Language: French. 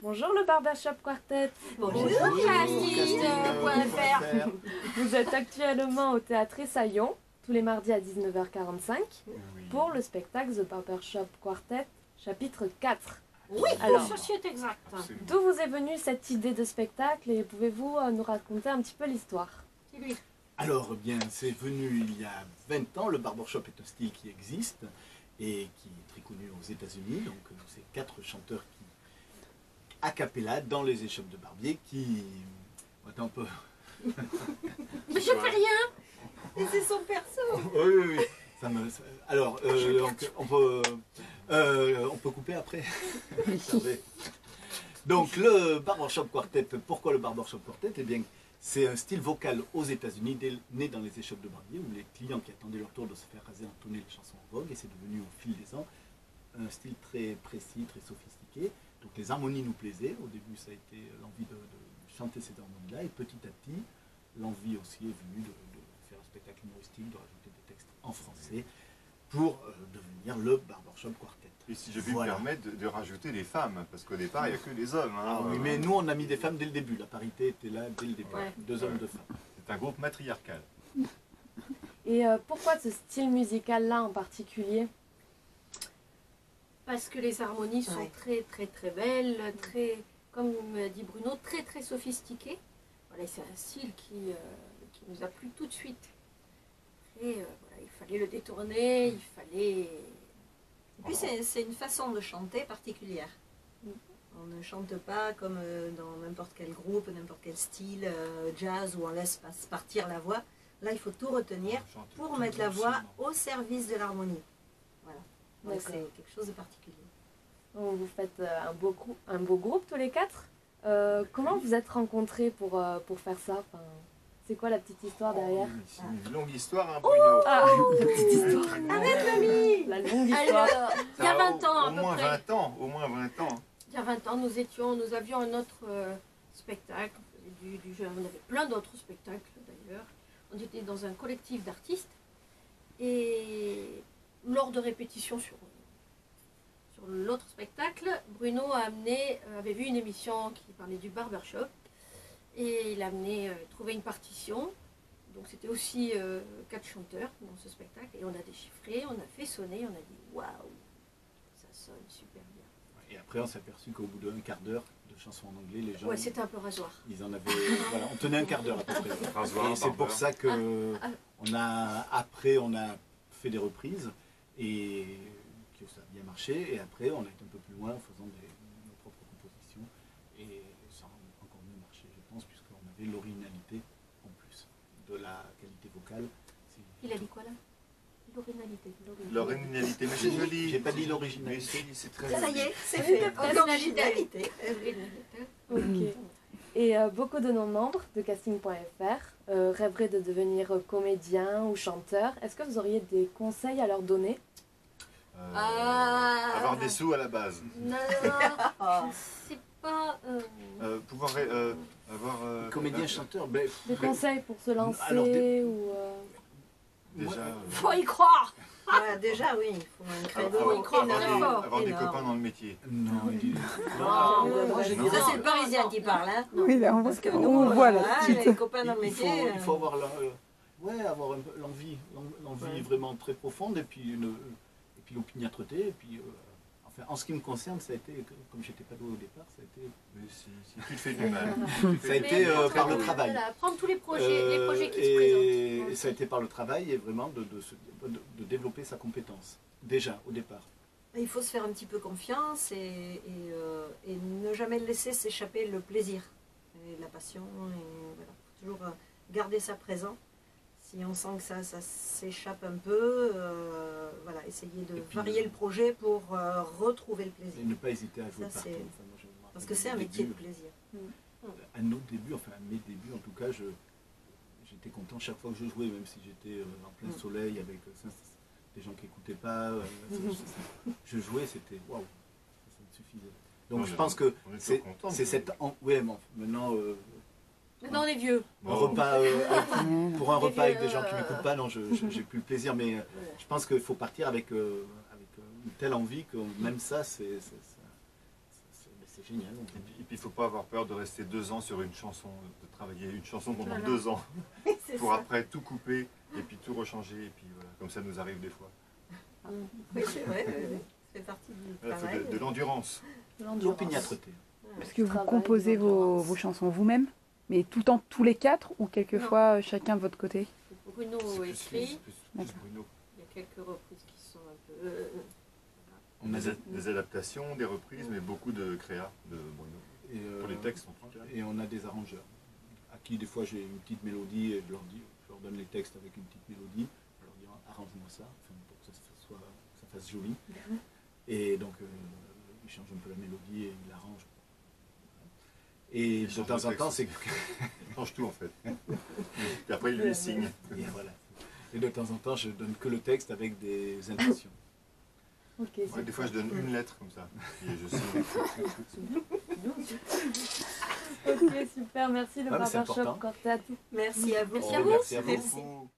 Bonjour le Barbershop Quartet. Bonjour casting.fr. Vous êtes actuellement au Théâtre Essaillon, tous les mardis à 19h45, pour le spectacle The Barbershop Quartet, chapitre 4. Oui, alors, ceci est exact. D'où vous est venue cette idée de spectacle et pouvez-vous nous raconter un petit peu l'histoire? Alors, bien, c'est venu il y a 20 ans. Le barbershop est un style qui existe et qui est très connu aux États-Unis. Donc, c'est 4 chanteurs qui, a cappella, dans les échoppes de barbier, qui... Attends un peu. Mais je fais rien. Et c'est son perso. Oui. Alors, on peut couper après. Donc, le barbershop quartet, pourquoi le barbershop quartet? Eh bien, c'est un style vocal aux États-Unis, né dans les échoppes de barbier, où les clients qui attendaient leur tour de se faire raser entonnaient les chansons en vogue, et c'est devenu au fil des ans un style très précis, très sophistiqué. Donc les harmonies nous plaisaient. Au début, ça a été l'envie de chanter ces harmonies-là, et petit à petit, l'envie aussi est venue de faire un spectacle humoristique, de rajouter des textes en français pour devenir le barbershop quartet. Et si je puis me permettre de rajouter des femmes, parce qu'au départ, il n'y a que des hommes. Hein. Oui, mais nous, on a mis des femmes dès le début. La parité était là dès le début. Ouais. 2 hommes, 2 femmes. C'est un groupe matriarcal. Et pourquoi ce style musical-là en particulier? Parce que les harmonies sont très belles, très, comme dit Bruno, très sophistiquées. Voilà, c'est un style qui nous a plu tout de suite. Et voilà, il fallait le détourner, il fallait... Et puis c'est une façon de chanter particulière. On ne chante pas comme dans n'importe quel groupe, n'importe quel style, jazz, où on laisse partir la voix. Là, il faut tout retenir pour mettre la voix au service de l'harmonie. Voilà. Donc c'est quelque chose de particulier. Donc, vous faites un beau groupe tous les 4. Comment vous êtes rencontrés pour faire ça? Enfin, c'est quoi la petite histoire derrière? C'est une longue histoire, hein, Bruno. La petite histoire. Arrête, mamie. La longue histoire. Alors, il y a 20 ans à peu près. 20 ans, au moins 20 ans. Il y a 20 ans, nous avions un autre spectacle, du jeu. On avait plein d'autres spectacles d'ailleurs. On était dans un collectif d'artistes et lors de répétitions sur l'autre spectacle, Bruno avait vu une émission qui parlait du barbershop et il a trouvé une partition. Donc c'était aussi 4 chanteurs dans ce spectacle et on a déchiffré, on a fait sonner, on a dit waouh, ça sonne super bien. Et après on s'est aperçu qu'au bout d'un quart d'heure de chansons en anglais, les gens... Ouais, c'était un peu rasoir. Ils en avaient... voilà, on tenait un quart d'heure à peu près. Rasoir, et c'est pour ça que après on a fait des reprises et que ça a bien marché. Et après on a été un peu plus loin en faisant nos propres compositions et ça a encore mieux marché, je pense, puisqu'on avait l'originalité en plus de la qualité vocale. Il a dit quoi là? L'originalité. L'originalité, mais c'est joli. J'ai pas dit l'originalité. C'est très Ça y joli. est, c'est fait. L'originalité. Ok. Et beaucoup de nos membres de casting.fr rêveraient de devenir comédien ou chanteur. Est-ce que vous auriez des conseils à leur donner? Avoir des sous à la base. Non, je sais pas. Pouvoir avoir... Comédien, chanteur, des conseils pour se lancer alors, ou... Déjà... Faut y croire. Ouais, déjà, oui, il faut un credo. Avoir des copains dans le métier. Non, Ça, c'est le Parisien qui parle. Hein. Oui, là, Parce que nous, on voit là. les copains dans le métier... Il faut avoir avoir l'envie vraiment très profonde et puis l'opiniâtreté. Et puis, enfin, en ce qui me concerne, ça a été, comme j'étais pas doué au départ, ça a été... Mais si tu te fais du mal. Ça a été par le travail. Voilà, prendre tous les projets qui se présentent. Et ça a été par le travail et vraiment de développer sa compétence, déjà, au départ. Il faut se faire un petit peu confiance et ne jamais laisser s'échapper le plaisir et la passion. Et voilà, toujours garder ça présent. Si on sent que ça s'échappe un peu, voilà, essayer de varier le projet pour retrouver le plaisir. Et ne pas hésiter à jouer ça, partout. Parce que c'est un métier de plaisir. À nos débuts, enfin à mes débuts en tout cas, j'étais content chaque fois que je jouais, même si j'étais en plein soleil avec des gens qui n'écoutaient pas. Je jouais, c'était waouh, ça me suffisait. Donc je pense que c'est cette... Oui, bon, maintenant... Maintenant on est vieux. Un repas, pour un repas avec des gens qui ne m'écoutent pas, non, j'ai plus le plaisir, mais je pense qu'il faut partir avec une telle envie que même ça, c'est c'est génial. Et puis il ne faut pas avoir peur de rester 2 ans sur une chanson, de travailler une chanson pendant Voilà. 2 ans, C'est pour ça. après tout couper et puis tout rechanger, et puis voilà, comme ça nous arrive des fois. Oui, c'est vrai, oui, oui. Ça fait partie du Il faut travail. de l'endurance. L'opiniâtreté. Est-ce que vous Travail, composez l'endurance. vos chansons vous-même? Mais tout le temps, tous les 4 ou quelquefois chacun de votre côté? Bruno C'est écrit, plus D'accord. Bruno. il y a quelques reprises qui sont un peu... On a Des adaptations, des reprises, mais beaucoup de créa de Bruno. et, Pour les textes en tout cas. Et on a des arrangeurs, à qui des fois j'ai une petite mélodie et je leur donne les textes avec une petite mélodie, je leur dis arrange-moi ça, enfin, pour que ça fasse joli. Et donc ils changent un peu la mélodie et ils l'arrangent. Et Il de change temps le en temps, texte. Il change tout en fait. Et après il lui signe. et voilà. Et de temps en temps, je donne que le texte avec des intentions. Ok, Ouais, super. des fois je donne une lettre comme ça. Et je signe. Ok, super, merci le Ah, mais c'est Barbershop important. Quartet. Merci à vous. Merci Oh, à vous. merci à vous. Merci. Beaucoup.